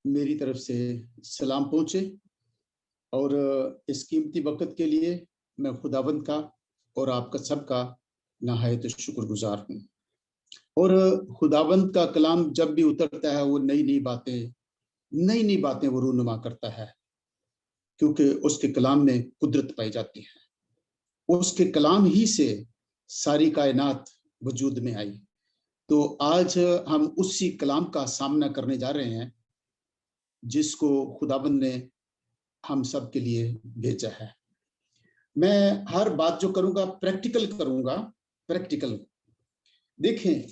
मेरी तरफ से सलाम पहुँचे और इस कीमती वक़्त के लिए मैं खुदावंद का और आपका सबका नहायत शुक्रगुजार हूँ। और खुदावंद का कलाम जब भी उतरता है वो नई नई बातें वो रूनुमा करता है, क्योंकि उसके कलाम में कुदरत पाई जाती है। उसके कलाम ही से सारी कायनात वजूद में आई। तो आज हम उसी कलाम का सामना करने जा रहे हैं जिसको खुदाबंद ने हम सब के लिए भेजा है। मैं हर बात जो करूंगा प्रैक्टिकल करूंगा। प्रैक्टिकल देखें,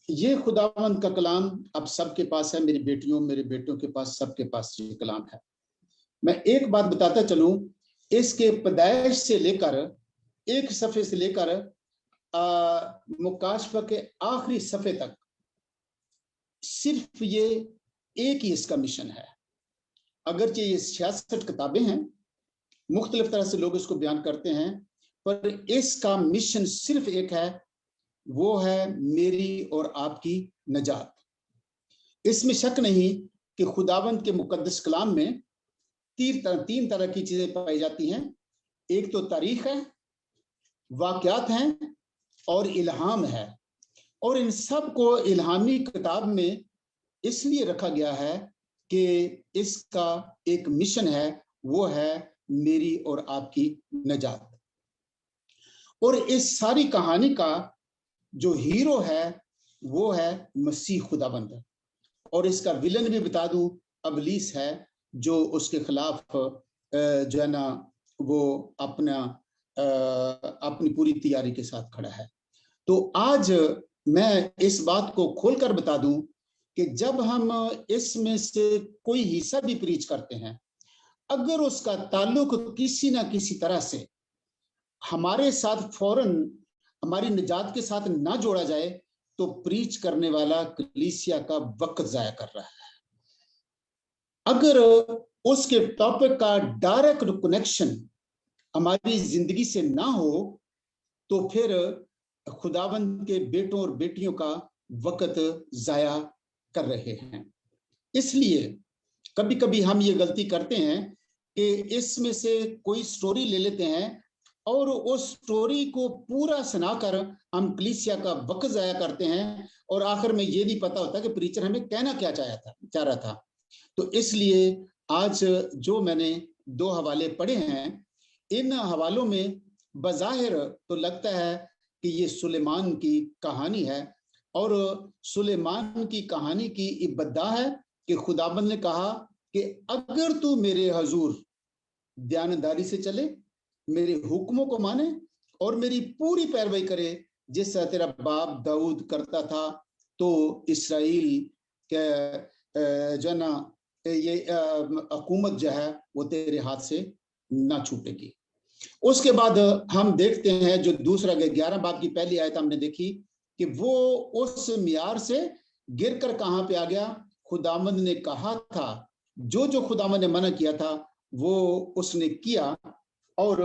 ये खुदाबंद का कलाम अब सबके पास है, मेरी बेटियों मेरे बेटों के पास, सबके पास ये कलाम है। मैं एक बात बताता चलूं, इसके पैदाइश से लेकर एक सफे से लेकर मुकाशफा के आखिरी सफे तक सिर्फ ये एक ही इसका मिशन है। अगरचे ये 66 किताबें हैं, मुख्तलिफ तरह से लोग इसको बयान करते हैं, पर इसका मिशन सिर्फ एक है, वो है मेरी और आपकी नजात। इसमें शक नहीं कि खुदावंद के मुकद्दस कलाम में तीन तरह की चीजें पाई जाती हैं। एक तो तारीख है, वाकयात हैं और इल्हाम है। और इन सब को इल्हामी किताब में इसलिए रखा गया है कि इसका एक मिशन है, वो है मेरी और आपकी नजात। और इस सारी कहानी का जो हीरो है वो है मसीह खुदाबंद। और इसका विलन भी बता दूं, अबलीस है, जो उसके खिलाफ जो है ना वो अपनी पूरी तैयारी के साथ खड़ा है। तो आज मैं इस बात को खोलकर बता दूं कि जब हम इसमें से कोई हिस्सा भी प्रीच करते हैं, अगर उसका ताल्लुक किसी ना किसी तरह से हमारे साथ फौरन हमारी निजात के साथ ना जोड़ा जाए, तो प्रीच करने वाला कलीसिया का वक्त जाया कर रहा है। अगर उसके टॉपिक का डायरेक्ट कनेक्शन हमारी जिंदगी से ना हो, तो फिर खुदावंद के बेटों और बेटियों का वक्त जाया कर रहे हैं। इसलिए कभी कभी हम ये गलती करते हैं कि इसमें से कोई स्टोरी ले लेते हैं और उस स्टोरी को पूरा सुनाकर हम कलीसिया का वक्त जाया करते हैं, और आखिर में ये नहीं पता होता कि प्रीचर हमें कहना क्या चाह रहा था। तो इसलिए आज जो मैंने 2 हवाले पढ़े हैं, इन हवालों में बज़ाहिर तो लगता है कि ये सुलेमान की कहानी है, और सुलेमान की कहानी की इब्तिदा है कि खुदाबंद ने कहा कि अगर तू मेरे हजूर दयानतदारी से चले, मेरे हुक्मों को माने और मेरी पूरी पैरवी करे, जिससे तेरा बाप दाऊद करता था, तो इसराइल के जो ना ये हुकूमत जो है वो तेरे हाथ से ना छूटेगी। उसके बाद हम देखते हैं जो दूसरा 11 बाब की पहली आयत हमने देखी कि वो उस मियार से गिरकर कहां पे आ गया। खुदावंद ने कहा था, जो खुदावंद ने मना किया था वो उसने किया, और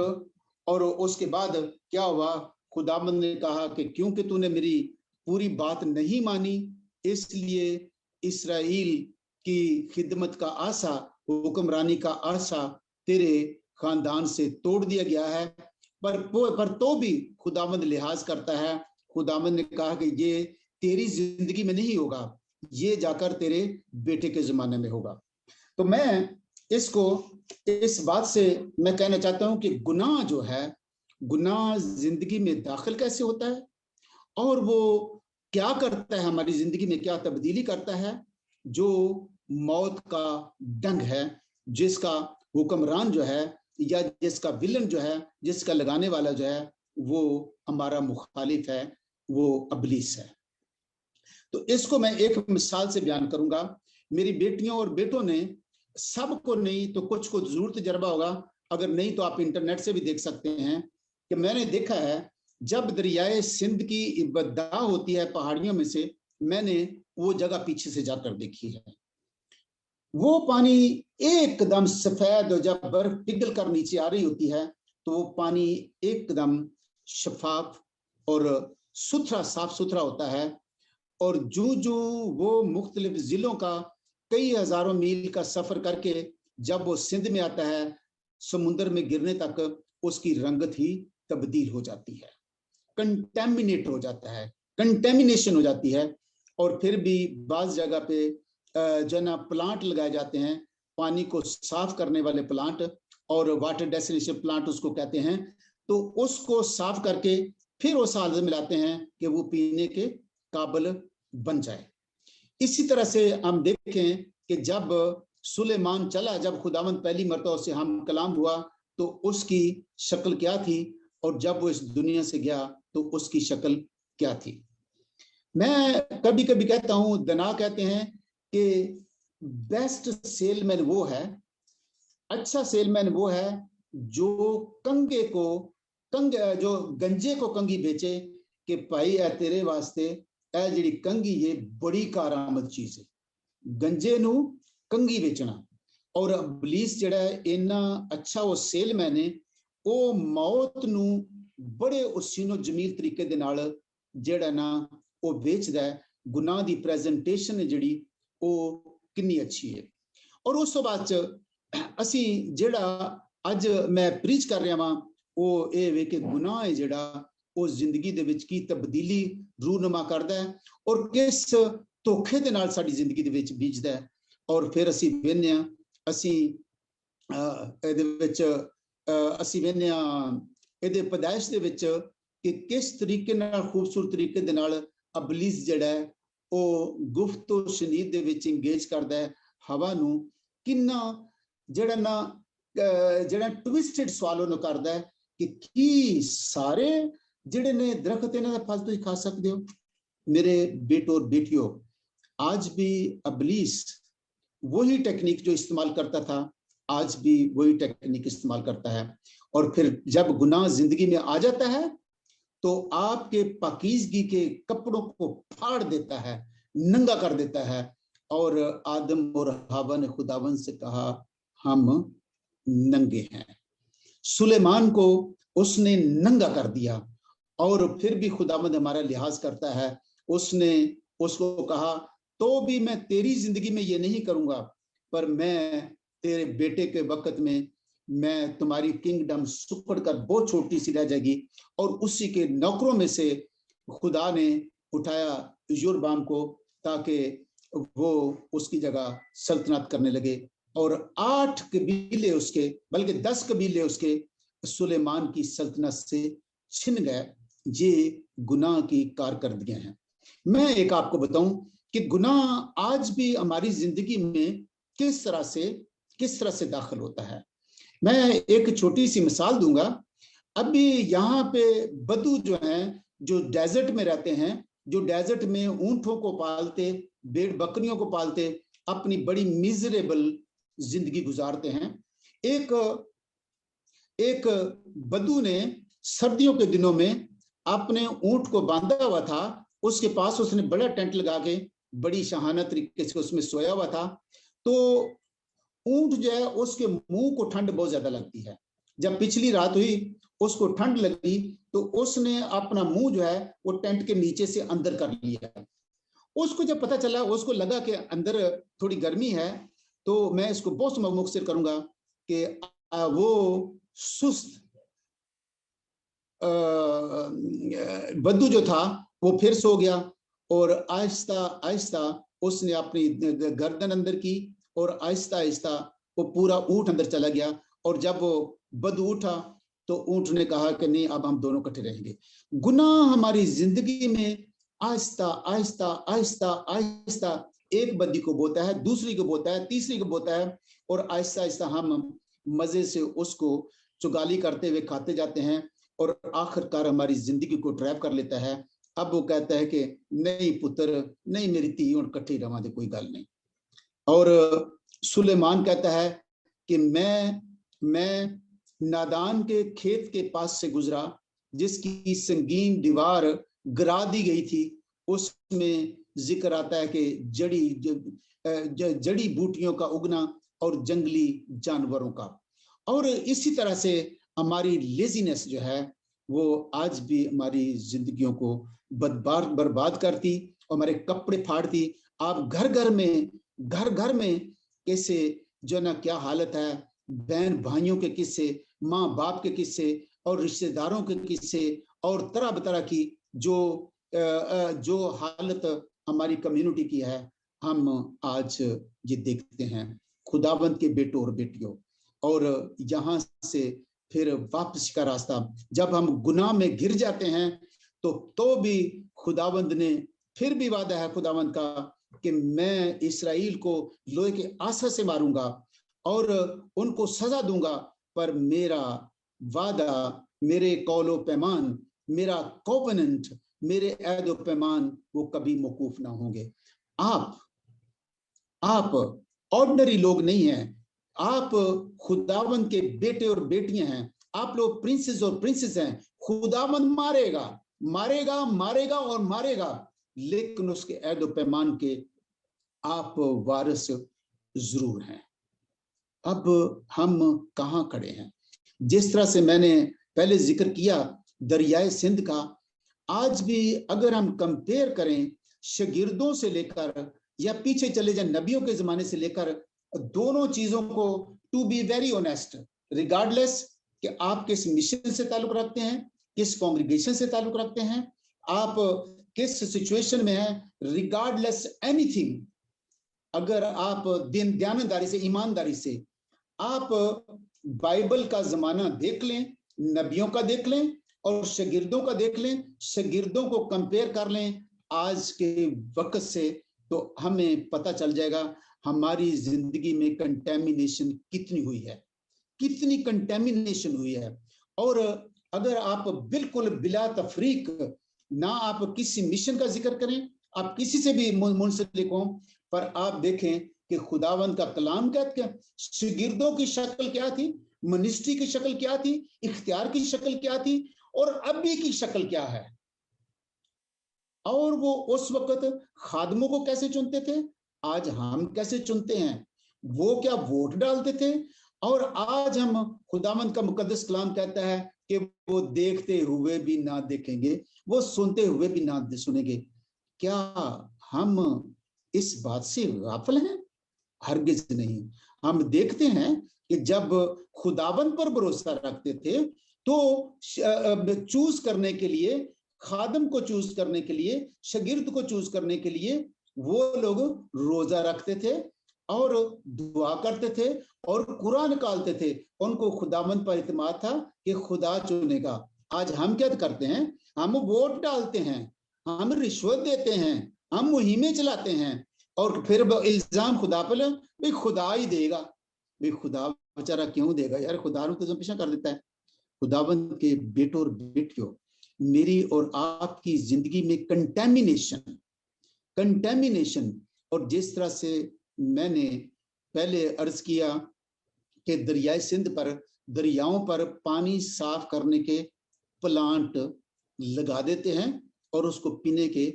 उसके बाद क्या हुआ, खुदावंद ने कहा कि क्योंकि तूने मेरी पूरी बात नहीं मानी, इसलिए इस्राएल की खिदमत का आशा, हुक्मरानी का आशा तेरे खानदान से तोड़ दिया गया है। पर तो भी खुदावंद लिहाज करता है। खुदावंद ने कहा कि ये तेरी जिंदगी में नहीं होगा, ये जाकर तेरे बेटे के जमाने में होगा। तो मैं इसको इस बात से मैं कहना चाहता हूं कि गुनाह जो है, गुनाह जिंदगी में दाखिल कैसे होता है और वो क्या करता है, हमारी जिंदगी में क्या तब्दीली करता है। जो मौत का डंग है, जिसका हुक्मरान जो है या जिसका विलन जो है, जिसका लगाने वाला जो है, वो हमारा मुखालिफ है, वो अबलीस है। तो इसको मैं एक मिसाल से बयान करूंगा। मेरी बेटियों और बेटों ने, सबको नहीं तो कुछ को जरूर तजर्बा होगा, अगर नहीं तो आप इंटरनेट से भी देख सकते हैं, कि मैंने देखा है जब दरियाए सिंध की इब्तिदा होती है पहाड़ियों में से, मैंने वो जगह पीछे से जाकर देखी है। वो पानी एकदम सफेद, जब बर्फ पिघल कर नीचे आ रही होती है तो वो पानी एकदम शफाफ और सुथरा, साफ सुथरा होता है। और जो वो मुख्तलिफ जिलों का कई हजारों मील का सफर करके जब वो सिंध में आता है, समुद्र में गिरने तक उसकी रंगत ही तब्दील हो जाती है, कंटेमिनेट हो जाता है, कंटेमिनेशन हो जाती है। और फिर भी बाज जगह पे जो ना प्लांट लगाए जाते हैं, पानी को साफ करने वाले प्लांट, और वाटर डेस्टिनेशन प्लांट उसको कहते हैं। तो उसको साफ करके फिर उस हालत में लाते हैं कि वो पीने के काबिल बन जाए। इसी तरह से हम देखें कि जब सुलेमान चला, जब खुदावंद पहली मरतबा उससे हम कलाम हुआ, तो उसकी शक्ल क्या थी, और जब वो इस दुनिया से गया तो उसकी शक्ल क्या थी। मैं कभी कभी कहता हूं, दना कहते हैं कि बेस्ट सेलमैन वो है, अच्छा सेलमैन वो है जो जो गंजे को कंगी बेचे कि भाई है तेरे वास्ते ए जिहड़ी कंगी ये बड़ी कारामद चीज है, गंजे नू कंगी बेचना। और इबलीस जिहड़ा है इन्ना अच्छा वो सेलमैन है, वो मौत नू बड़े उसीनो जमील तरीके दे नाल जिहड़ा ना वो बेचदा है। गुनाह दी प्रेजेंटेशन है जिहड़ी वो कितनी अच्छी है। और उस तो बाद असी जिहड़ा अज मैं प्रीच कर रहा वां वो ये वे कि गुनाह है जिहड़ा वो जिंदगी दे विच की तब्दीली रूनुमा करदा है और किस धोखे दे नाल साडी जिंदगी दे विच बीजदा है। और फिर असी वेखने असी इहदे विच असी वेखने इहदे पैदाइश दे विच कि किस तरीके नाल खूबसूरत तरीके दे नाल इबलीस जिहड़ा है वो गुफ्तो शनीद दे विच इंगेज करदा है हवा नू, किन्ना जिहड़ा ना जिहड़ा ट्विस्टेड सवाल उन्होंने करदा है कि की सारे जिहड़े ने दरख्त इन्हां दा फल तुसीं खा सकदे हो। मेरे बेटो और बेटियों, आज भी इबलीस वही टेक्निक जो इस्तेमाल करता था आज भी वही टेक्निक इस्तेमाल करता है। और फिर जब गुनाह जिंदगी में आ जाता है तो आपके पाकीज़गी के कपड़ों को फाड़ देता है, नंगा कर देता है। और आदम और हवा ने खुदावन से कहा हम नंगे हैं। सुलेमान को उसने नंगा कर दिया और फिर भी खुदावंद हमारा लिहाज करता है। उसने उसको कहा तो भी मैं तेरी जिंदगी में ये नहीं करूंगा, पर मैं तेरे बेटे के वक्त में मैं तुम्हारी किंगडम सुकड़ कर बहुत छोटी सी रह जाएगी। और उसी के नौकरों में से खुदा ने उठाया योरबाम को ताकि वो उसकी जगह सल्तनत करने लगे। और 8 कबीले उसके, बल्कि 10 कबीले उसके सुलेमान की सल्तनत से छिन गए। ये गुनाह की कारकर्दगियां हैं। मैं एक आपको बताऊं कि गुनाह आज भी हमारी जिंदगी में किस तरह से दाखिल होता है। मैं एक छोटी सी मिसाल दूंगा। अभी यहाँ पे बदू जो हैं, जो डेजर्ट में रहते हैं, जो डेजर्ट में ऊंटों को पालते, भेड़ बकरियों को पालते, अपनी बड़ी मिजरेबल जिंदगी गुजारते हैं। एक बदू ने सर्दियों के दिनों में अपने ऊंट को बांधा हुआ था, उसके पास उसने बड़ा टेंट लगा के बड़ी शहाना तरीके से उसमें सोया हुआ था। तो ऊंट जो है उसके मुंह को ठंड बहुत ज्यादा लगती है। जब पिछली रात हुई उसको ठंड लगी तो उसने अपना मुंह जो है वो टेंट के नीचे से अंदर कर लिया। उसको जब पता चला, उसको लगा कि अंदर थोड़ी गर्मी है, तो मैं इसको बहुत मुख्तसर करूंगा कि वो सुस्त बद्दू जो था वो फिर सो गया और आहिस्ता आहिस्ता उसने अपनी गर्दन अंदर की और आहिस्ता आहिस्ता वो पूरा ऊंट अंदर चला गया। और जब वो बद्दू उठा तो ऊंट ने कहा कि नहीं, अब हम दोनों इकट्ठे रहेंगे। गुनाह हमारी जिंदगी में आहिस्ता आहिस्ता आहिस्ता आहिस्ता एक बद्दी को बोता है, दूसरी को बोता है, तीसरी को बोता है, और आहिस्ता आहिस्ता हम मजे से उसको चुगाली करते हुए खाते जाते हैं और आखिरकार हमारी जिंदगी को ट्रैप कर लेता है। अब वो कहता है कि नहीं पुत्र, नहीं मेरी धी, और इकट्ठी रवा दे, कोई गल नहीं। और सुलेमान कहता है कि मैं नादान के खेत के पास से गुजरा जिसकी संगीन दीवार गिरा दी गई थी। उसमें जिक्र आता है कि जड़ी बूटियों का उगना और जंगली जानवरों का। और इसी तरह से हमारी लेजीनेस जो है वो आज भी हमारी जिंदगियों को बर्बाद करती, हमारे कपड़े फाड़ती। आप घर घर में घर घर में कैसे जो ना क्या हालत है, बहन भाइयों के किस्से, माँ बाप के किस्से और रिश्तेदारों के किस्से और तरह तरह की जो हालत हमारी कम्युनिटी की है, हम आज ये देखते हैं खुदाबंद के बेटों और बेटियों। और यहाँ से फिर वापस का रास्ता, जब हम गुनाह में गिर जाते हैं तो भी खुदाबंद ने फिर भी वादा है खुदाबंद का कि मैं इस्राएल को लोहे के आसा से मारूंगा और उनको सजा दूंगा, पर मेरा वादा, मेरे कौलो पैमान, मेरा कोवेनेंट, मेरे ऐदो पैमान वो कभी मौकूफ ना होंगे। आप ऑर्डिनरी लोग नहीं हैं, आप खुदावंद के बेटे और बेटियां हैं, आप लोग प्रिंसेस और प्रिंसेस हैं। खुदावंद मारेगा मारेगा मारेगा और मारेगा, लेकिन उसके ऐदो पैमान के आप वारिस जरूर हैं। अब हम कहां खड़े हैं? जिस तरह से मैंने पहले जिक्र किया दरियाए सिंध का, आज भी अगर हम कंपेयर करें शागिर्दों से लेकर या पीछे चले जाए नबियों के जमाने से लेकर, दोनों चीजों को, to be very honest, regardless कि आप किस मिशन से ताल्लुक रखते हैं, किस कांग्रीगेशन से ताल्लुक रखते हैं, आप किस सिचुएशन में हैं, रिगार्डलेस एनीथिंग, अगर आप दयानतदारी से, ईमानदारी से आप बाइबल का जमाना देख लें, नबियों का देख लें और शागिर्दों का देख लें, शागिर्दों को कंपेयर कर लें आज के वक्त से, तो हमें पता चल जाएगा हमारी जिंदगी में कंटेमिनेशन कितनी हुई है, कितनी कंटेमिनेशन हुई है। और अगर आप बिल्कुल बिला तफरीक ना आप किसी मिशन का जिक्र करें, आप किसी से भी मुंसलिक हों, पर आप देखें कि खुदावंद का कलाम क्या, शागिर्दों की शक्ल क्या थी, मिनिस्ट्री की शक्ल क्या थी, इख्तियार की शक्ल क्या थी और अभी की शक्ल क्या है। और वो उस वक्त खादमों को कैसे चुनते थे, आज हम कैसे चुनते हैं। वो क्या वोट डालते थे, और आज हम, खुदावंद का मुकद्दस कलाम कहता है कि वो देखते हुए भी ना देखेंगे, वो सुनते हुए भी ना सुनेंगे। क्या हम इस बात से गाफिल हैं? हरगिज नहीं। हम देखते हैं कि जब खुदावंद पर भरोसा रखते थे तो चूज करने के लिए, खादम को चूज करने के लिए, शागिर्द को चूज करने के लिए वो लोग रोजा रखते थे और दुआ करते थे और कुरान निकालते थे। उनको खुदावंद पर इत्मीनान था कि खुदा चुनेगा। आज हम क्या करते हैं? हम वोट डालते हैं, हम रिश्वत देते हैं, हम मुहिमें चलाते हैं और फिर इल्जाम खुदा पर, भाई खुदा ही देगा। भाई खुदा बेचारा क्यों देगा यार, खुदा ने तो पीछा कर देता है। खुदावंद के बेटों और बेटियों, मेरी और आपकी जिंदगी में कंटेमिनेशन, और जिस तरह से मैंने पहले अर्ज किया कि दरियाए सिंध पर, दरियाओं पर पानी साफ करने के प्लांट लगा देते हैं और उसको पीने के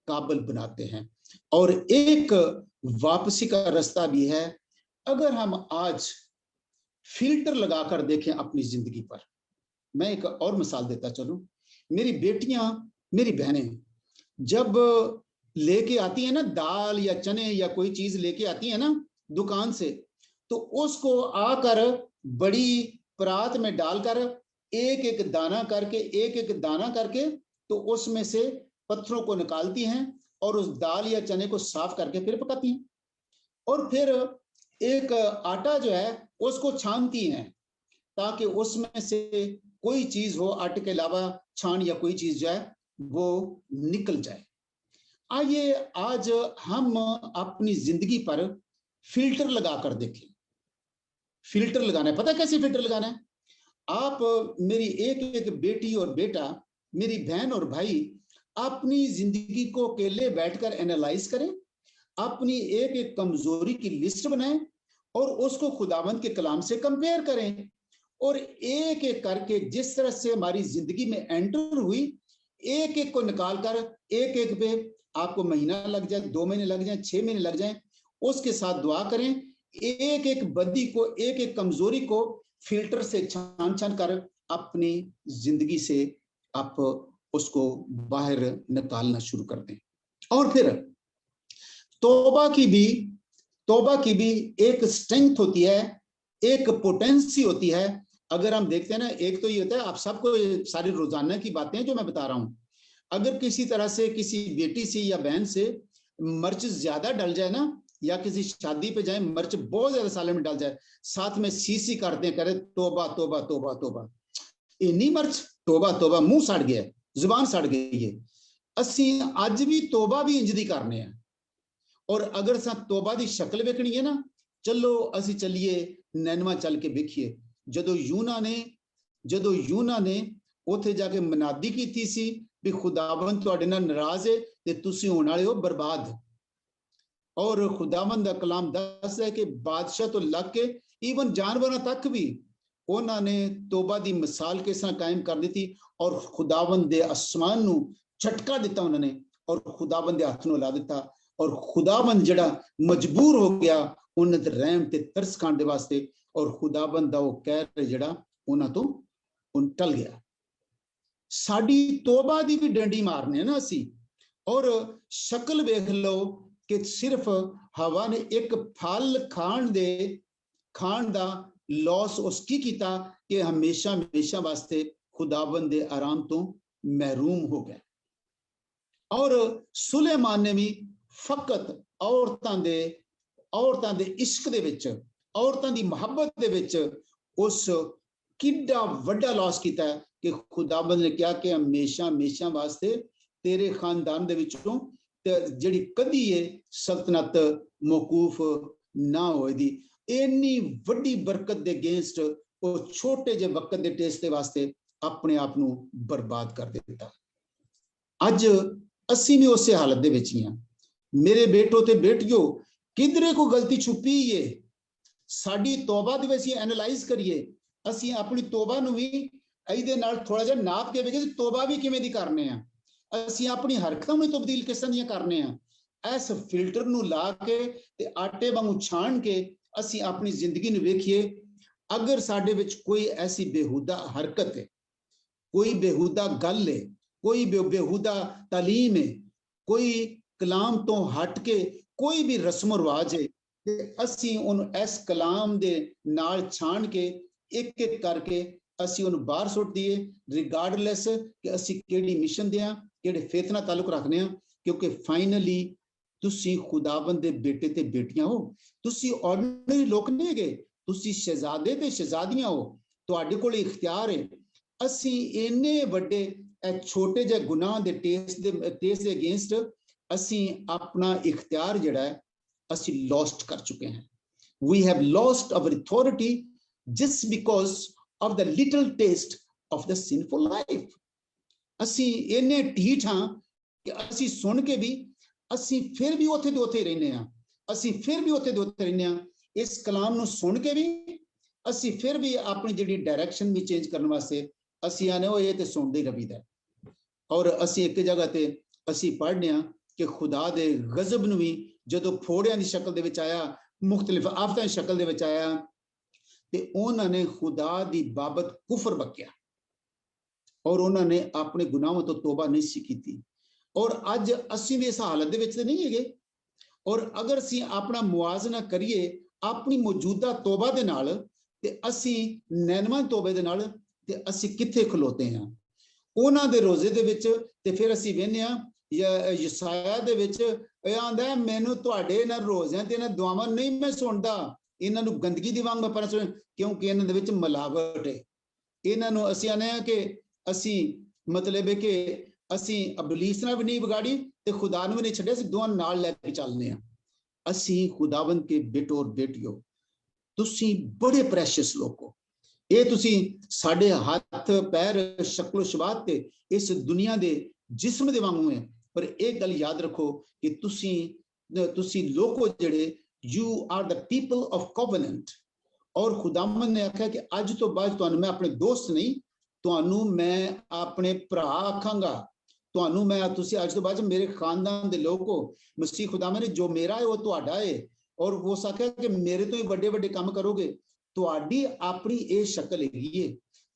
काबिल बनाते हैं। और एक वापसी का रास्ता भी है। अगर हम आज फिल्टर लगाकर देखें अपनी जिंदगी पर, मैं एक और मिसाल देता चलूं। मेरी बेटियां, मेरी बहनें जब लेके आती है ना दाल या चने या कोई चीज लेके आती है ना दुकान से, तो उसको आकर बड़ी परात में डालकर एक एक दाना करके तो उसमें से पत्थरों को निकालती हैं और उस दाल या चने को साफ करके फिर पकाती हैं, और फिर एक आटा जो है उसको छानती हैं ताकि उसमें से कोई चीज हो, आटे के अलावा छान या कोई चीज जो है वो निकल जाए। आइए आज हम अपनी जिंदगी पर फिल्टर लगाकर देखें। फिल्टर लगाना है, पता है कैसे फिल्टर लगाना है? आप, मेरी एक एक बेटी और बेटा, मेरी बहन और भाई, अपनी जिंदगी को अकेले बैठकर एनालाइज करें, अपनी एक एक कमजोरी की लिस्ट बनाएं और उसको खुदावंद के कलाम से कंपेयर करें, और एक एक करके जिस तरह से हमारी जिंदगी में एंटर हुई, एक एक को निकालकर एक एक पे आपको महीना लग जाए, 2 महीने लग जाए, 6 महीने लग जाए, उसके साथ दुआ करें। एक एक बदी को, एक एक कमजोरी को फिल्टर से छान छान कर अपनी जिंदगी से आप उसको बाहर निकालना शुरू कर दें। और फिर तौबा की भी तौबा की भी एक स्ट्रेंथ होती है, एक पोटेंसी होती है। अगर हम देखते हैं ना, एक तो ये होता है, आप सबको सारी रोजाना की बातें जो मैं बता रहा हूं, अगर किसी तरह से किसी बेटी से या बहन से मिर्च ज्यादा डल जाए ना, या किसी शादी पे जाए मिर्च बहुत ज्यादा साले में डल जाए, साथ में सी करते हैं, करे तोबा तोबा तोबा तोबा, इन्नी मिर्च, तोबा तोबा, मुंह सड़ गया, जुबान सड़ गई है। असी अज भी तोबा भी इंज दी करने हैं। और अगर असा तोबा की शक्ल वेखनी है ना, चलो असी चलिए नैनवा चल के वेखिए, जदों यूना ने उत्थे जाके मनादी की सी भी खुदावंद तुहाडे नाल नाराज है ते तुसीं होण वाले हो बर्बाद। और खुदावंद दा कलाम दसदा है कि बादशाह तो लग के ईवन जानवरों तक भी उन्होंने तोबा की मिसाल किस तरह कायम कर दी थी, और खुदावंद दे आसमान नू झटका दिता उन्होंने, और खुदावंद दे हथ नू ला दिता, और खुदावंद जड़ा मजबूर हो गया उन्हें ते रहम ते तरस खाने वास्ते, और खुदावंद दा वो कहर जड़ा उन्हां तो टल गया। साडी तोबा दी भी डंडी मारने ना असी। और शक्ल वेख लो कि सिर्फ हवा ने एक फल खाण दा लॉस उसकी कीता कि हमेशा हमेशा वास्ते खुदावंद दे आराम तो महरूम हो गए। और सुलेमान ने भी फकत औरतां दे इश्क दे विच, औरतां दी मोहब्बत दे विच उस किड्डा वड्डा लॉस कीता है कि खुदावंद ने कहा कि हमेशा हमेशा वास्ते तेरे खानदान दे विचों जिहड़ी कदी है सल्तनत मौकूफ ना होएगी। इन्नी वड्डी बरकत दे अगेंस्ट वो छोटे जे वक्त दे टेस्ट दे वास्ते अपने आप नू बर्बाद कर दिता। अज असी भी उस हालत दे विच ही हां। मेरे बेटो ते बेटियो, किधरे को गलती छुपी है, साडी तौबा दे विच एनालाइज करिए, असी अपनी तौबा नू भी ਇਹਦੇ ਨਾਲ थोड़ा ਜਿਹਾ नाप के ਵੇਖੀਏ तौबा भी किवें दी करने आ, ਅਸੀਂ अपनी हरकतां ਨੂੰ ਤਬਦੀਲ किस तरह ਦੀਆਂ करने आ। इस फिल्टर ਨੂੰ ला के ते आटे वांगू छान के ਅਸੀਂ अपनी जिंदगी ਨੂੰ ਵੇਖੀਏ। अगर साडे विच कोई ऐसी बेहुदा हरकत है, कोई बेहुदा गल है, कोई बेहुदा तालीम है, कोई कलाम तो हट के कोई भी रस्म रिवाज है, ते ਅਸੀਂ ਉਹਨੂੰ इस कलाम दे नाल छान के एक एक करके ਅਸੀਂ ਉਹਨੂੰ ਬਾਹਰ ਸੁੱਟ ਦਈਏ, ਰਿਗਾਰਡਲੈਸ ਕਿ ਅਸੀਂ ਕਿਹੜੀ ਮਿਸ਼ਨ ਦੇ ਆ, ਕਿਹੜੇ ਫੇਥ ਨਾਲ ਤਾਲੁਕ ਰੱਖਦੇ ਆ। ਕਿਉਂਕਿ ਫਾਈਨਲੀ ਤੁਸੀਂ ਖੁਦਾਵੰਦ ਦੇ ਬੇਟੇ ਤੇ ਬੇਟੀਆਂ ਹੋ, ਤੁਸੀਂ ਆਰਡੀਨਰੀ ਲੋਕ ਨਹੀਂ ਹੈਗੇ, ਤੁਸੀਂ ਸ਼ਹਿਜ਼ਾਦੇ ਤੇ ਸ਼ਹਿਜ਼ਾਦੀਆਂ ਹੋ, ਤੁਹਾਡੇ ਕੋਲ ਇਖਤਿਆਰ ਹੈ। ਅਸੀਂ ਇੰਨੇ ਵੱਡੇ ਛੋਟੇ ਜਿਹੇ ਗੁਨਾਹ ਦੇ ਟੇਸਟ ਦੇ ਅਗੇਂਸਟ ਅਸੀਂ ਆਪਣਾ ਇਖਤਿਆਰ ਜਿਹੜਾ ਹੈ ਅਸੀਂ ਲੌਸਟ ਕਰ ਚੁੱਕੇ ਹਾਂ। We have lost our authority just because of the little taste of the sinful life. ਅਸੀਂ ਇੰਨੇ ਢੀਠ ਹਾਂ ਕਿ ਅਸੀਂ ਸੁਣ ਕੇ ਵੀ ਅਸੀਂ ਫਿਰ ਵੀ ਉੱਥੇ ਦੇ ਉੱਥੇ ਰਹਿੰਦੇ ਹਾਂ, ਅਸੀਂ ਫਿਰ ਵੀ ਉੱਥੇ ਦੇ ਉੱਥੇ ਰਹਿੰਦੇ ਹਾਂ। ਇਸ ਕਲਾਮ ਨੂੰ ਸੁਣ ਕੇ ਵੀ ਅਸੀਂ ਫਿਰ ਵੀ ਆਪਣੀ ਜਿਹੜੀ ਡਾਇਰੈਕਸ਼ਨ ਵੀ ਚੇਂਜ ਕਰਨ ਵਾਸਤੇ ਅਸੀਂ ਆਨੇ ਉਹ ਇਹ ਤੇ ਸੁਣਦੇ ਰਹੀਦਾ। ਔਰ ਅਸੀਂ ਇੱਕ ਜਗ੍ਹਾ ਤੇ ਅਸੀਂ ਪੜ੍ਹਦੇ ਹਾਂ ਕਿ ਖੁਦਾ ਦੇ ਗਜ਼ਬ ਨੂੰ ਵੀ ਜਦੋਂ ਫੋੜਿਆਂ ਦੀ ਸ਼ਕਲ ਦੇ ਵਿੱਚ ਆਇਆ, ਮੁxtਲਿਫ ਆਫਤਾਂ ਦੀ ਸ਼ਕਲ ਦੇ ਵਿੱਚ ਆਇਆ, ਤੇ ਉਹਨਾਂ ਨੇ ਖੁਦਾ ਦੀ ਬਾਬਤ ਕੁਫਰ ਬਕਿਆ, ਔਰ ਉਹਨਾਂ ਨੇ ਆਪਣੇ ਗੁਨਾਹਾਂ ਤੋਂ ਤੋਬਾ ਨਹੀਂ ਸੀ ਕੀਤੀ। ਔਰ ਅੱਜ ਅਸੀਂ ਵੀ ਇਸ ਹਾਲਤ ਦੇ ਵਿੱਚ ਤੇ ਨਹੀਂ ਹੈਗੇ। ਔਰ ਅਗਰ ਅਸੀਂ ਆਪਣਾ ਮੁਆਜ਼ਨਾ ਕਰੀਏ ਆਪਣੀ ਮੌਜੂਦਾ ਤੋਬਾ ਦੇ ਨਾਲ ਤੇ ਅਸੀਂ ਨੈਨਵਾ ਤੋਬੇ ਦੇ ਨਾਲ, ਤੇ ਅਸੀਂ ਕਿੱਥੇ ਖਲੋਤੇ ਹਾਂ ਉਹਨਾਂ ਦੇ ਰੋਜ਼ੇ ਦੇ ਵਿੱਚ। ਤੇ ਫਿਰ ਅਸੀਂ ਵੇਖਦੇ ਹਾਂ ਯਸਾਇਆ ਦੇ ਵਿੱਚ ਇਹ ਆਂਦਾ, ਮੈਨੂੰ ਤੁਹਾਡੇ ਨਾਲ ਰੋਜ਼ਿਆਂ ਤੇ ਇਹਨਾਂ ਦੁਆਵਾਂ ਨਹੀਂ ਮੈਂ ਸੁਣਦਾ, ਇਹਨਾਂ ਨੂੰ ਗੰਦਗੀ ਦੀ ਵਾਂਗ ਪਰ ਕਿਉਂਕਿ ਇਹਨਾਂ ਦੇ ਵਿੱਚ ਮਿਲਾਵਟ ਹੈ। ਇਹਨਾਂ ਨੂੰ ਅਸੀਂ ਆਨੇ ਆ ਕਿ ਅਸੀਂ ਮਤਲਬ ਹੈ ਕਿ ਅਸੀਂ ਅਬਲੀਸ ਨਾਲ ਵੀ ਨਹੀਂ ਵਿਗਾੜੀ ਤੇ ਖੁਦਾ ਨੂੰ ਵੀ ਨਹੀਂ ਛੱਡਿਆ, ਅਸੀਂ ਦੋਵਾਂ ਨਾਲ ਲੈ ਕੇ ਚੱਲਨੇ ਆ। ਅਸੀਂ ਖੁਦਾਵੰਦ ਕੇ ਬੇਟੋ ਔਰ ਬੇਟੀਓ, ਤੁਸੀਂ ਬੜੇ ਪ੍ਰੈਸ਼ੀਅਸ ਲੋਕ ਹੋ। ਇਹ ਤੁਸੀਂ ਸਾਡੇ ਹੱਥ ਪੈਰ ਸ਼ਕਲ ਸ਼ਬਾਤ ਤੇ ਇਸ ਦੁਨੀਆ ਦੇ ਜਿਸਮ ਦੇ ਵਾਂਗੂ ਹੈ, ਪਰ ਇਹ ਗੱਲ ਯਾਦ ਰੱਖੋ ਕਿ ਤੁਸੀਂ ਲੋਕੋ ਜਿਹੜੇ You are the people of covenant। और खुदावंद ने आख्या कि अज तो बाद तुहानू मैं अपने दोस्त नहीं, तुहानू मैं अपने भरा आखांगा, तुहानू मैं तुसी अज तो बाद मेरे खानदान दे लोग हो। मसीह खुदावंद ने जो मेरा है वो तुहाडा है, और वो आख्या कि मेरे तो ही बड़े बड़े काम करोगे। तुहाडी अपनी ये शक्ल हैगी है,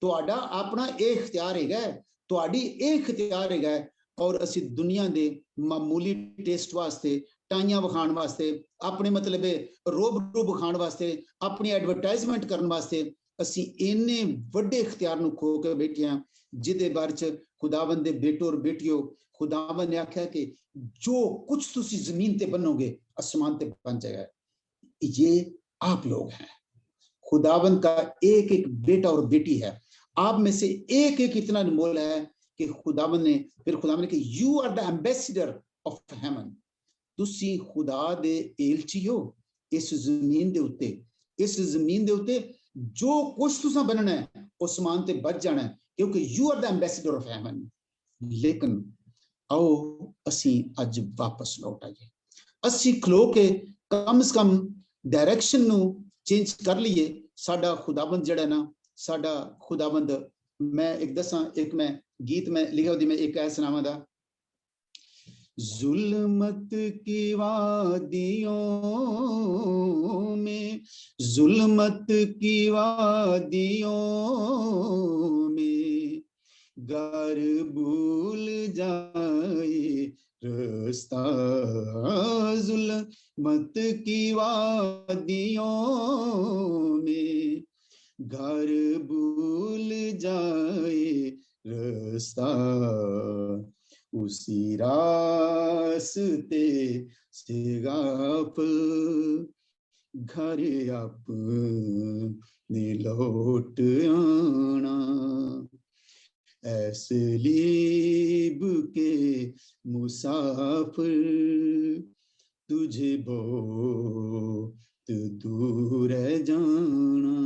तुहाडा अपना ये इख्तियार हैगा, तुहाडी ये इख्तियार हैगा। और असी दुनिया दे मामूली टेस्ट वास्ते टाइयां विखाण वास्ते, अपने मतलब रोब रूब विखाण वास्ते, अपनी एडवरटाइजमेंट करने वास्ते असी इन्ने वड्डे इख्तियार नूं खो के बैठे हैं, जिदे बारे च खुदावंद दे बेटो और बेटियों, खुदावंद ने आख्या कि जो कुछ तुसी जमीन ते बनोगे आसमान ते बन जाएगा। ये आप लोग हैं। खुदावंद का एक एक बेटा और बेटी है, आप में से एक एक इतना अनमोल है कि खुदावंद ने कि you are the ambassador of heaven. तुसी खुदा दे एलची हो इस जमीन दे उत्ते। इस जमीन दे उत्ते जो कुछ तुसा बनना है आसमान ते बच जाना है, क्योंकि you are the ambassador of heaven. लेकिन आओ असी अज वापस लौट आइए, असी खलो के कम से कम डायरेक्शन नू चेंज कर लीए। साडा खुदाबंद जड़ा ना, साडा खुदाबंद, मैं एक दसा, एक मैं गीत में लिखा होती, मैं एक ऐ सुनावा दा। जुल्मत की वादियों में, जुल्मत की वादियों में घर भूल जाए रास्ता, जुल्मत की वादियों में घर भूल जाए रास्ता, उसी रास्ते से गाफिल घर अपने लौट आना, ऐसे लीब के मुसाफिर तुझे बहुत दूर है जाना।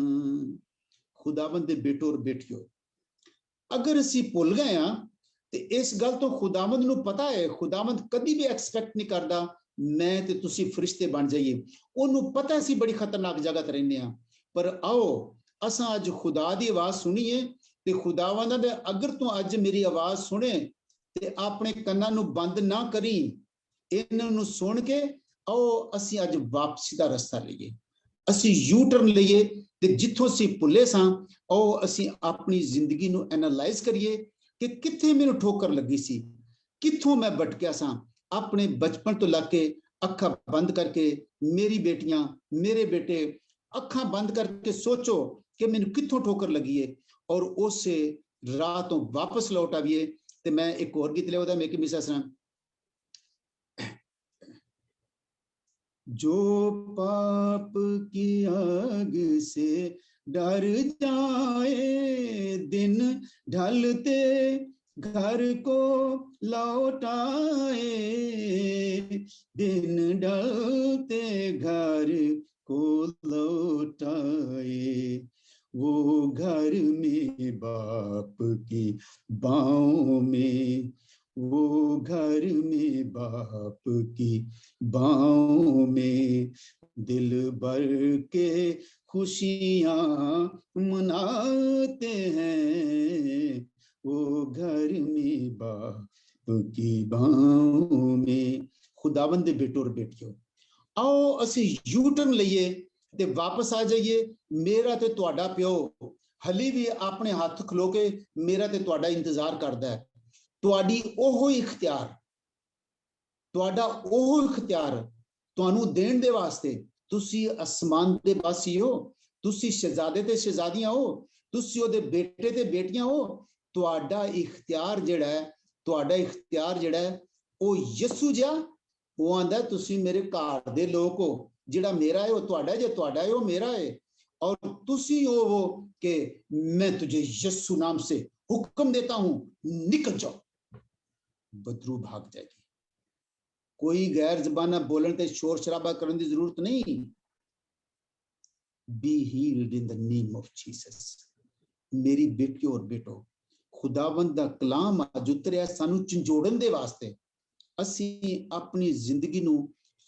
खुदावंद दे बेटो और बेटियों, अगर असी भुल गए हाँ ते इस गल तो खुदावंद नूं पता है, खुदावंद कभी भी एक्सपेक्ट नहीं करता मैं ते तुसी फरिश्ते बन जाइए। उन्होंने पता असी बड़ी खतरनाक जगह ते रहने हां, पर आओ असां अज खुदा दी आवाज सुनिए ते खुदावंद दे, अगर तू अज मेरी आवाज सुने ते अपने कन्नां नूं बंद ना करी, इन्हां नूं सुन के आओ असी अज वापसी दा रस्ता लईए, असी यू टर्न लईए ते जिथों असी भुले सां आओ असी अपनी जिंदगी नूं एनालाइज करिए कि कित्थे मैनूं ठोकर लगी सी, कित्थों मैं भटकिया सां। अपने बचपन तो लग के अखां बंद करके, मेरी बेटियां मेरे बेटे अखां बंद करके सोचो कि मैनूं कित्थों ठोकर लगी है, और उस राह तो वापस लौट आइए। ते मैं एक और गीत लिया, मैं कि मिसेस जो पाप की आग से डर जाए, दिन ढलते घर को लौटाए, दिन ढलते घर को लौटाए, वो घर में बाप की बाहों में, वो घर में बाप की बाहों में दिल भर के खुशियां मनाते हैं, वो घर में बाप की बाहों में। खुदावंद दे बेटो और बेटियों, आओ असी यू टर्न लईए ते वापस आ जाइए। मेरा ते तुहाडा प्यो हली भी अपने हाथ खलो के मेरा ते तुहाडा इंतजार करदा है। तुहाडी ओहो इख्तियार, तुहाडा ओहो इख्तियार तुहानू देण दे वास्ते, तुसी आसमान दे वासी हो, तुसी शहजादे ते शहजादियां हो, तुसी ओदे बेटे ते बेटियां हो। तुहाडा इख्तियार जिहड़ा है, तुहाडा इख्तियार जिहड़ा है ओ यसू जिहा, वो आंदा तुसी मेरे घर दे लोग हो, जिहड़ा मेरा है वो तुहाडा है, जे तुहाडा है वो मेरा है, और तुसी हो कि मैं तुझे यसू नाम से हुक्म देता हूं, निकल जाओ। बदरू भाग जाएगी। कोई गैर जबाना बोलने ते शोर शराबा करने की जरूरत नहीं। Be healed in the name of Jesus. मेरी बेटियों और बेटो, खुदावंद दा कलाम अज उतरिया सानू झंझोड़न दे वास्ते। असी अपनी जिंदगी नू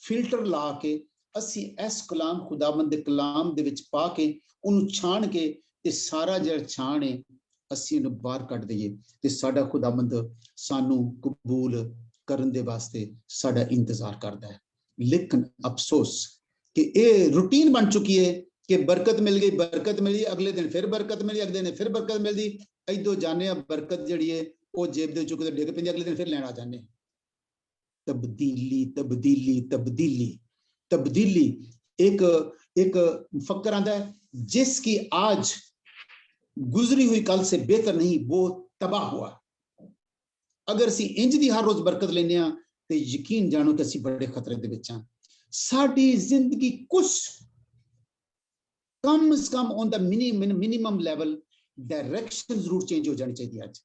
फिल्टर ला के असी इस कलाम, खुदावंद दे कलाम दे विच पा के उन्हें छाण के ते सारा जिहड़ा छाण है असी उन्हें बाहर कढ दईए ते साडा खुदावंद सानू कबूल करन दे वास्ते साडा इंतजार करदा है। लेकिन अफसोस कि ये रूटीन बन चुकी है कि बरकत मिल गई, बरकत मिली, अगले दिन फिर बरकत मिली, अगले दिन फिर बरकत मिलती, इदों जाने बरकत जिहड़ी है वो जेब दे चुके डिग पैंदी, अगले दिन फिर लैण आ जाने। तब्दीली तब्दीली तब्दीली तब्दीली। एक एक फक्र आंदा है, जिसकी आज गुजरी हुई कल से बेहतर नहीं, वो तबाह हुआ। अगर असी इंज दी हर रोज बरकत लेने आ ते यकीन जानो कि असी बड़े खतरे दे विच हां। साडी जिंदगी कुछ कम से come on the minimum level direction जरूर चेंज हो जानी चाहिए। अज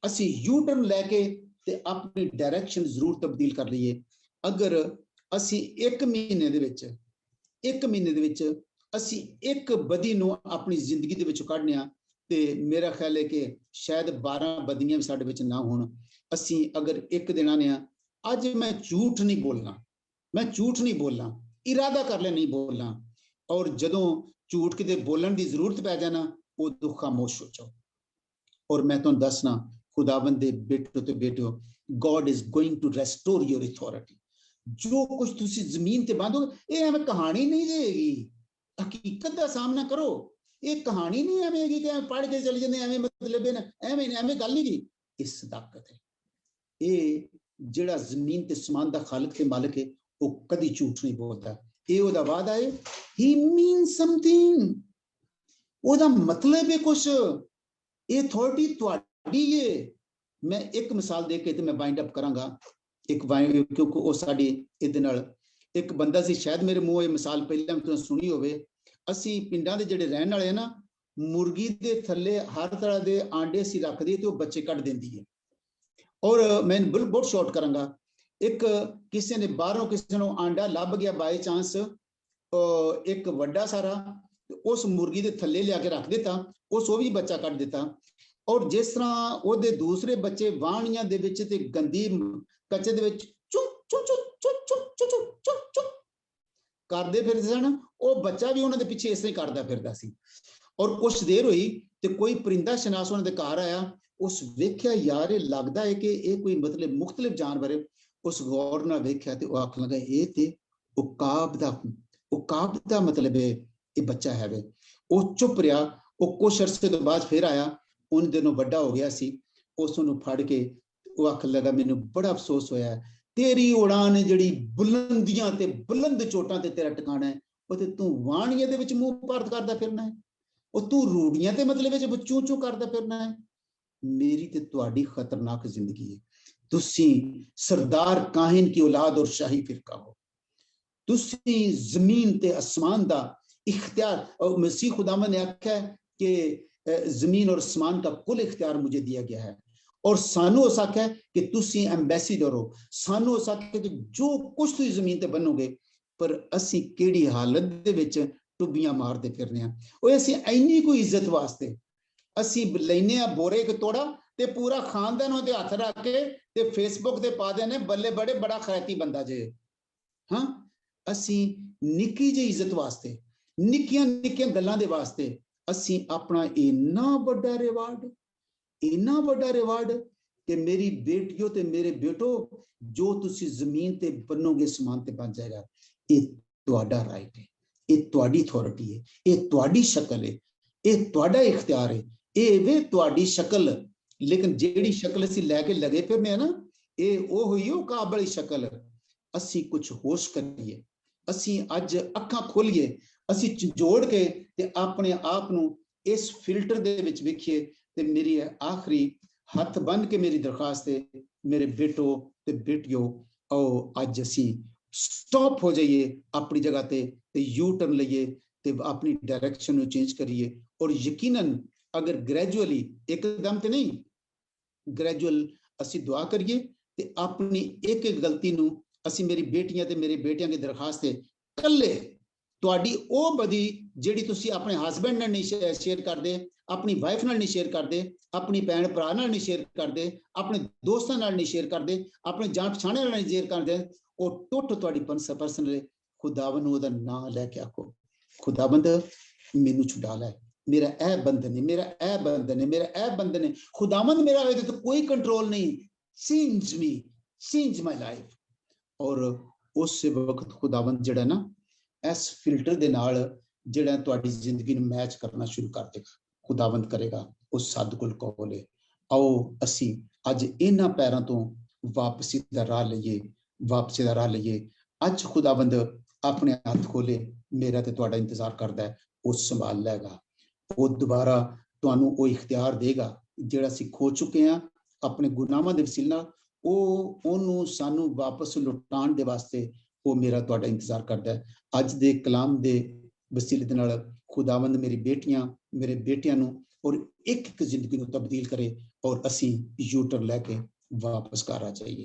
असी यू टर्न लैके ते अपनी डायरेक्शन जरूर तब्दील कर लीए। अगर असी एक महीने दे विच असी एक बदी नूं अपनी जिंदगी दे विच कढने आ ते मेरा ख्याल है कि शायद 12 बदियां भी साडे विच ना होण। असी अगर एक दिन आने अज मैं झूठ नहीं बोलना, इरादा कर ले नहीं बोलना, और जदों झूठ किते बोलण दी जरूरत पै जाना उदों खामोश हो जाओ। और मैं तुहानूं दसना, खुदावंद दे बेटो ते बेटियो, God is going to restore your authority. जो कुछ तुसी जमीन ते बांधोगे, ये एवं कहानी नहीं रहेगी, हकीकत का सामना करो। ये कहानी नहीं एवं कि पढ़ के चले जाते एवं, मतलब एवं गल नहीं की। ये सदाकत है। ये जिहड़ा जमीन ते समान दा खालिक ते मालिक है, वो कदी झूठ नहीं बोलता। ये ओदा वादा है, ही मीन्स समथिंग, ओदा मतलब है कुछ। ये अथॉरिटी तुहाडी है। मैं एक मिसाल दे के ते मैं वाइंड अप करांगा। एक क्योंकि वो साडी इहदे नाल एक बंदा सी, शायद मेरे मूंहों ये मिसाल पहले मैं तुहानूं सुनी होवे। असी पिंडां दे जिहड़े रहण वाले ना, मुर्गी दे थल्ले हर तरह दे आंडे असी रख दी ते वो बच्चे कढ दिंदी है। और मैं बहुत शॉर्ट करांगा। एक किसी ने बाहरों किसी नूं आंडा लभ गया बाय चांस, एक वड्डा सारा, उस मुर्गी दे थल्ले लिया के रख दिता, उस भी बच्चा कढ दिता। और जिस तरह ओदे दूसरे बच्चे वाहणियां दे विच ते गंदी कच्चे दे विच चुं चुं चुं चुं चुं चुं चुं चुं चुं करदे फिरदे सन, वो बच्चा भी उन्हां दे पिछे इस तरह करदा फिरदा सी। और कुछ देर हुई ते कोई परिंदा शनास उन्हां दे घर आया। उस वेख्या, यार ये लगदा है कि ये कोई मतलब मुख्तलिफ जानवर है। उस गौर नाल वेख्या ते ओह आखण लगा, ये ते उकाब दा मतलब है ये बच्चा है वे। वो चुप रहा। वो कुछ अरसे तो बाद फिर आया, उन दिनों बड़ा हो गया सी। उस नूं फड़ के वो आखण लगा, मैनू बड़ा अफसोस होया, तेरी उड़ान जिहड़ी बुलंदियां ते बुलंद चोटां ते तेरा टिकाणा है, वो ते तू वाणियां दे विच मूंह भारत करदा फिरना है, वो तू रूड़ियां ते मतलब विच चूं चूं करदा फिरना है। मेरी ते तुहाडी खतरनाक जिंदगी है। तुसी सरदार काहिन की औलाद और शाही फिरका हो। तुसी जमीन ते आसमान दा इख्तियार, और मसीह खुदावंद ने आख्या है कि जमीन और आसमान का कुल इख्तियार मुझे दिया गया है। और सानू उस आख्या है कि तुसी एम्बेसिडर हो। सानू उस आख्या कि जो कुछ तुसी जमीन ते बनोगे, पर असी केड़ी हालत दे विच टुबियां मारदे फिरने आ। ओए असी इन्नी कोई इज्जत वास्ते असी लैने आ बोरे एक तोड़ा ते पूरा खानदान ओदे हथ रख के ते फेसबुक ते पा देने, बल्ले बड़े बड़ा खैती बंदा जे। हाँ, असी निक्की जी इज्जत वास्ते, निक्कियां निक्कियां गल्लां दे वास्ते असी अपना इन्ना बड़ा रिवार्ड कि मेरी बेटियों ते मेरे बेटो, जो तुसी जमीन ते बनोगे समान ते बन जाएगा। ये तुहाडा राइट है, ये तुहाडी अथॉरिटी है, ये तुहाडी शक्ल है, ये तुहाडा इख्तियार है, ये वे तुहाडी शक्ल। लेकिन जेड़ी शक्ल असी लैके लगे फिरने ना, ये वो हुई हो काबली शक्ल। असी कुछ होश करिए, असी अज अखां खोलिए, असी जोड़ के ते अपने आप नूं इस फिल्टर दे विच वेखिए। ते मेरी आखिरी हथ बन के मेरी दरखास्त है, मेरे बेटो ते बेटियों, आओ अज असी स्टॉप हो जाइए अपनी जगह ते यू टर्न लईए ते अपनी डायरेक्शन नूं चेंज करिए। और यकीनन अगर ग्रेजुअली, एकदम ते नहीं, ग्रेजुअल असी दुआ करिए ते अपनी एक एक गलती नूं असी, मेरी बेटियां ते मेरे बेटियां की दरखास्त है, कल्ले तुहाडी ओ बदी जिहड़ी तुसी अपने हसबैंड नाल नहीं शेयर करदे, अपनी वाइफ नाल नहीं शेयर करदे, अपनी भैन भरा नाल नहीं शेयर करदे, अपने दोस्तां नाल नहीं शेयर करदे, अपने जान पछाणे नाल नहीं शेयर करदे, ओ टुट तुहाडी पर्सनल। खुदावंद नूं ओहदा नाम लैके आखो, खुदावंद मैनू छुड़ा लै, मेरा ए बंधन है, मेरा ए बंधन है, मेरा ए बंधन है। खुदावंद मेरा होए तो कोई कंट्रोल नहीं, change me, change my life. और उस वक्त खुदावंद जिहड़ा ना इस फिल्टर दे नाल जिहड़ा तुहाडी जिंदगी नूं मैच करना शुरू कर देगा। खुदावंद करेगा उस सदगुल कोले। आओ असी अज इन्हां पैरां तो वापसी दा राह लईए। वापसी का राह लईए। अज खुदाबंद अपने हाथ खोले, मेरा ते तुहाडा इंतजार करदा है, वो संभाल लेगा। वो दोबारा तुहानू वो इख्तियार देगा ਜਿਹੜਾ ਅਸੀਂ ਖੋ ਚੁੱਕੇ ਹਾਂ ਆਪਣੇ ਗੁਨਾਹਾਂ ਦੇ ਵਸੀਲੇ ਨਾਲ, ਉਹ ਉਹਨੂੰ ਸਾਨੂੰ ਵਾਪਸ ਲੁਟਾਉਣ ਦੇ ਵਾਸਤੇ ਉਹ ਮੇਰਾ ਤੁਹਾਡਾ ਇੰਤਜ਼ਾਰ ਕਰਦਾ ਹੈ। ਅੱਜ ਦੇ ਕਲਾਮ ਦੇ ਵਸੀਲੇ ਦੇ ਨਾਲ ਖੁਦਾਵੰਦ ਮੇਰੀ ਬੇਟੀਆਂ ਮੇਰੇ ਬੇਟਿਆਂ ਨੂੰ ਔਰ ਇੱਕ ਇੱਕ ਜ਼ਿੰਦਗੀ ਨੂੰ ਤਬਦੀਲ ਕਰੇ ਔਰ ਅਸੀਂ ਯੂਟਰ ਲੈ ਕੇ ਵਾਪਸ ਘਰ ਆ ਜਾਈਏ।